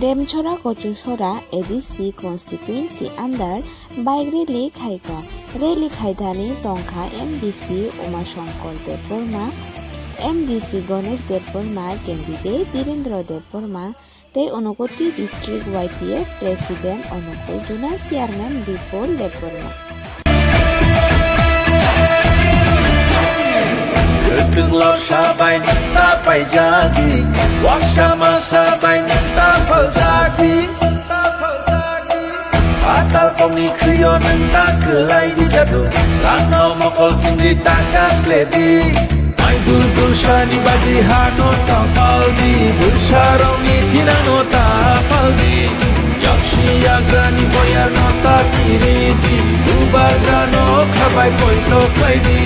Demchora Kochusora ADC constituency under bike rally Khaika. Rally Khaitani Tongkha MDC Uma Shankar Dev MDC Ganesh Dev candidate Dhirendra Dev Te Onokoti District YPF President Onokol Juna Chairman Bipol Dev Ketung laut sabai nenta pai jadi, wak sama sabai nenta pal jadi. Atal komi kriyo nenta kelai di jatuh, lanau mokol sindi takas ledi. Mai dul shani bagi hano tapal di, bersarau ni tinano tapal di. Yakshi agrani boyar nota kiri di, ubagrano kabai poito play di.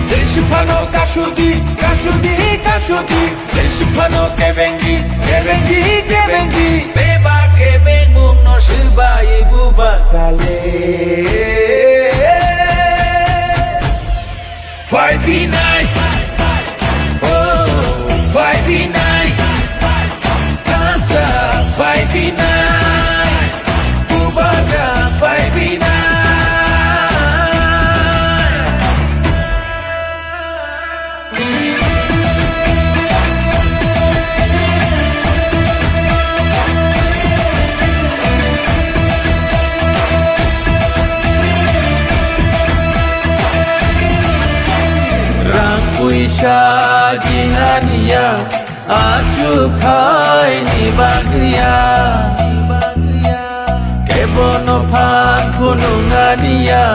Deshipano kashudi, Deshipano kebengi, Beba kebengung no shiba ibu bakale. 5v9, oh 5v9, dansa 5v9, Bubaga 5v9. Puisha jinania aju khai ni bagya kebono phan khunungania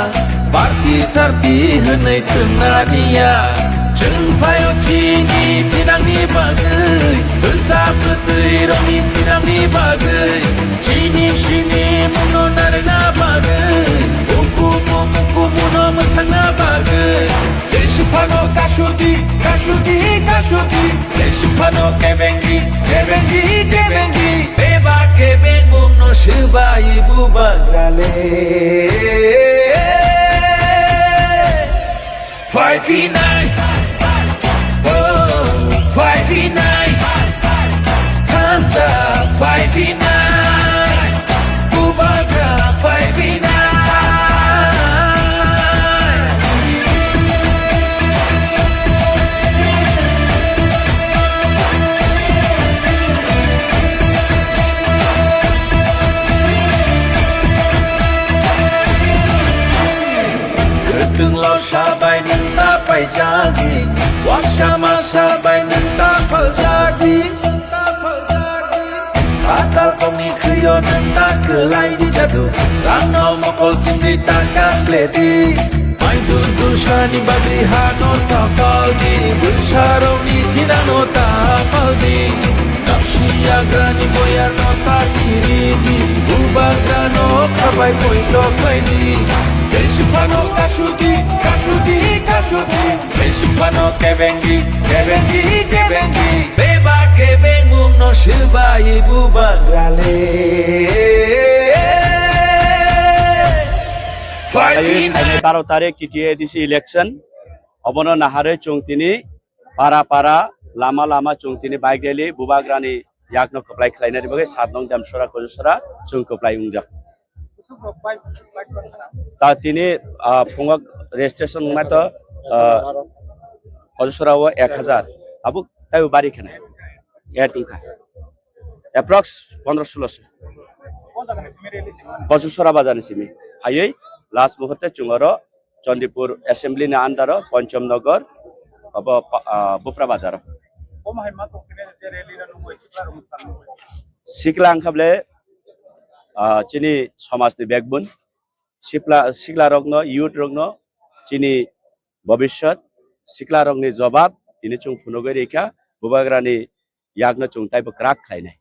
barti sarti hnai thungania chung phayo chini pinang ni bagai ulsa putui romi pinang ni bagai chini shini muno narna bagai muku muno mthana bagai Deshipano kashudi, Deshipano kebengi, Beba kebengung no shiba ibu bagale. 5v9, oh 5v9, Hansa 5v9, Bubaga 5v9. Ketung laut sabai nenta pai jadi, wak sama sabai nenta pal jadi. Atal komi kriyo nenta kelai di jatuh, lanau mokol sindi takas ledi. Mai dul shani bagi hano tapal di, bersarau ni tinano tapal di. Nakshi agrani boyar nota kiri di, ubagrano kabai poito play di. Deshipano kashudi, Deshipano kebengi, Beba kebengung no shiba ibu bagale. 12 তারিখ KTADC election অবন নাহারে চংতিনি পারা Lama চংতিনি bike rally বুবাগ্রানি ইয়াকনো কপ্লাই খাইনারি বগে 7 নং দামসরা কজসরা চং কপ্লাই উংজা তা তিনি ফুঙ্গক registration মাতো কজসরা 1000 আবু তাই বাড়ি খানা এ টুকা অ্যাপ্রক্স 15-16 কজসরা বাজারে সিমি হাইয়ে লাস্ট মুহূর্তে চুঙ্গর চন্ডিপুর অ্যাসেম্বলি না আন্ডার পঞ্চমনগর বুপ্রা বাজার সিকলা আংখাবলে চিনি সমাজনি বেগবুন সিকলা রগ্ন ইউথ রগ্ন চিনি ভবিষ্যৎ সিকলা রংনি জবাব তিনি চুং ফুনগৈ রেখা বুবাগ্রানি ইয়াগনো চুং তাইব ক্রাক খাইনাই